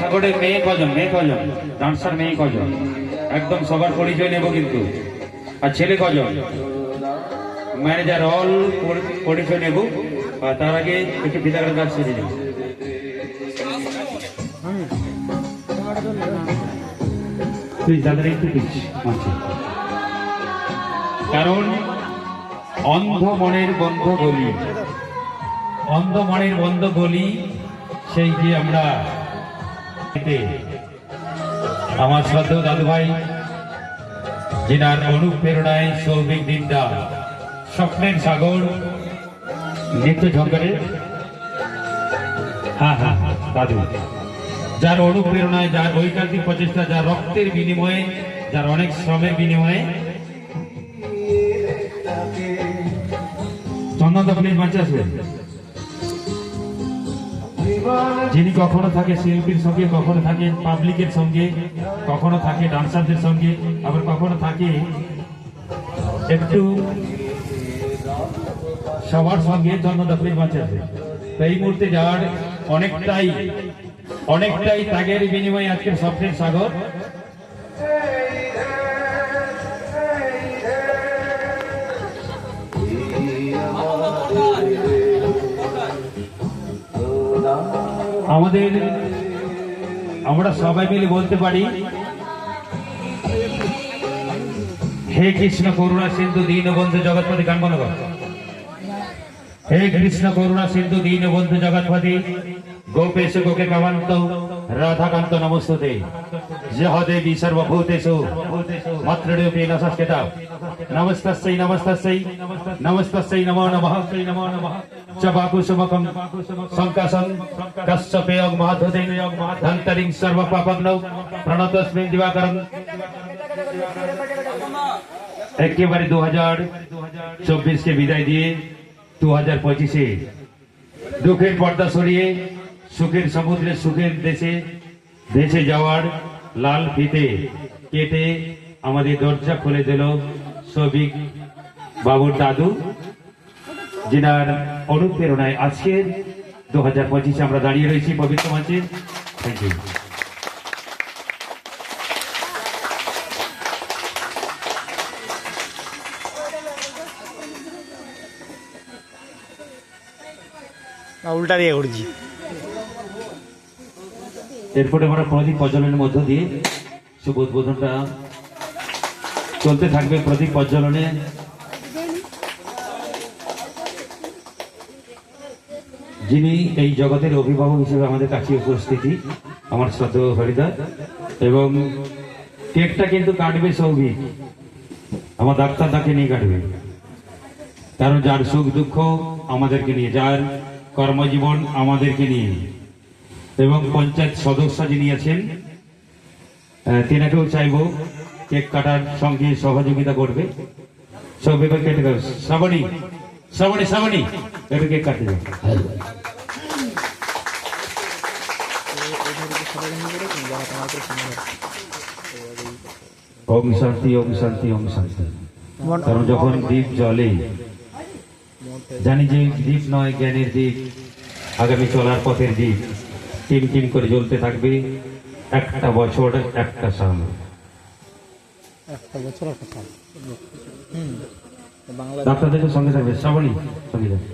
সাগরের মেয়ে কজন ডান্সার মেয়ে কজন একদম সবার পরিচয় নেব কিন্তু। আর ছেলে কজন ম্যানেজার অল পরিচয় নেব। আর তার আগে একটু বিদায়ের কাজ সেরে নেব। তুই তাদের একটু দিচ্ছি কারণ অন্ধ মনের বন্ধ গলি, অন্ধ মনের বন্ধ গলি সেই যে আমরা আমার শ্রদ্ধেয় দাদু ভাই যিনার অনুপ্রেরণায় সৌভিক দিনদা স্বপ্নের সাগর নৃত্য ঝঙ্কারে দাদু, যার অনুপ্রেরণায়, যার ঐকান্তিক প্রচেষ্টা, যার রক্তের বিনিময়ে, যার অনেক শ্রমের বিনিময়ে চন্দনদা প্লিজ মঞ্চে আসবেন। যিনি কখনো থাকে শিল্পীর সঙ্গে, কখনো থাকে পাবলিকের সঙ্গে, কখনো থাকে ডান্সারদের সঙ্গে, আবার কখনো থাকে একটু সবার সঙ্গে। চন্দনদা প্লিজ মঞ্চে আসবেন। এই মুহূর্তে যাওয়ার অনেকটাই ত্যাগের বিনিময়ে আজকের স্বপ্নের সাগর। আমরা সবাই মিলে বলতে পারি, হে কৃষ্ণ করুণা সিন্ধু দীনবন্ধু জগৎপতি। গান বলো। হে কৃষ্ণ করুণা সিন্ধু দীনবন্ধু জগৎপতি গোপেশ গোকে কামান্ত রাধাকান্ত নমস্তুতে। জহ দেবী সর্বভূতেষু মাতৃরূপে নমস্কৃতা। নমস্তস্যৈ নমস্তস্যৈ নমস্তস্যৈ নমো নমঃ চবাকুসুমকং সংকাসং কশ্যপেয়ং মহাধুতে ধন্তরিং সর্বপাপগ্নৌ প্রণতস্মিং দিবাকরং। একেবারে 2024 বিদায় দিয়ে 2025 দুঃখের পর্দা সরিয়ে সুখের সমুদ্রে, সুখের দেশে ভেসে যাওয়ার লাল ফিতে কেটে আমাদের দরজা খুলে দিল সৌভিক বাবুর দাদু, যিনার অনুপ্রেরণায় আজকের 2025 আমরা দাঁড়িয়ে রয়েছি পবিত্র মঞ্চে। Thank you. উল্টা দিয়ে ঘুরছি। এরপরে আমরা প্রদীপ প্রজ্বলনের মধ্য দিয়ে শুভ উদ্বোধনটা চলতে থাকবে। প্রদীপ প্রজ্বলনে যিনি এই জগতের অভিভাবক হিসেবে আমাদের কাছে উপস্থিতি, আমার শ্রদ্ধেয় হরিদা, এবং কেকটা কিন্তু কাটবে সৌভিক, আমার ডাক্তার তাকে নিয়ে কাটবে। কারণ যার সুখ দুঃখ আমাদেরকে নিয়ে, যার কর্মজীবন আমাদেরকে নিয়ে, এবং পঞ্চায়েত সদস্য যিনি আছেন তেনাকেও চাইব কেক কাটার সঙ্গে সহযোগিতা করবে। সব এবার কেটে দেবে। শ্রাবণী শ্রাবণী শ্রাবণী এবার কেক কাটতে যাবে। ওম শান্তি ওম শান্তি ওম শান্তি। কারণ যখন দীপ জ্বলে, জানি যে দীপ নয় জ্ঞানের দীপ, আগামী চলার পথের দীপ টিম টিম করে জ্বলতে থাকবে। একটা বছর একটা সাল, ডাক্তারদের সঙ্গে থাকবে। শ্রাবণী সঙ্গে যাবে।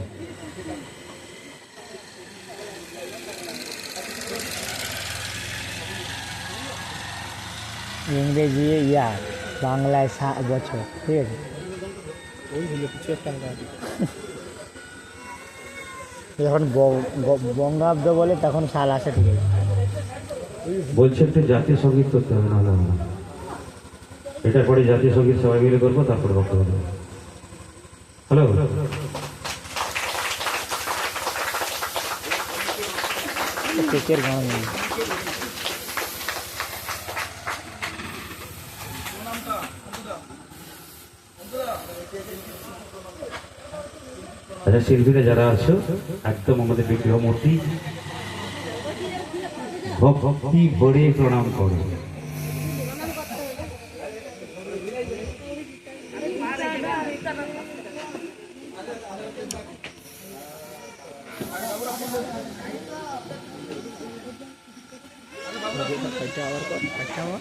ইংরেজি বাংলায় 7 বছর, ঠিক আছে। যখন বঙ্গাব্দ বলে তখন সাল আসে, ঠিক আছে। বলছে একটু জাতীয় সঙ্গীত করতে হবে, না এটার পরে জাতীয় সঙ্গীত সবাই মিলে করবো, তারপরে বক্তব্য দেবো। হ্যালো, কেকের গান আচ্ছা, শিল্পীরা যারা আছো একদম আমাদের বিগ্রহ মূর্তি ভক্তি ভরে প্রণাম করো। এটা আবার কর, একটা আবার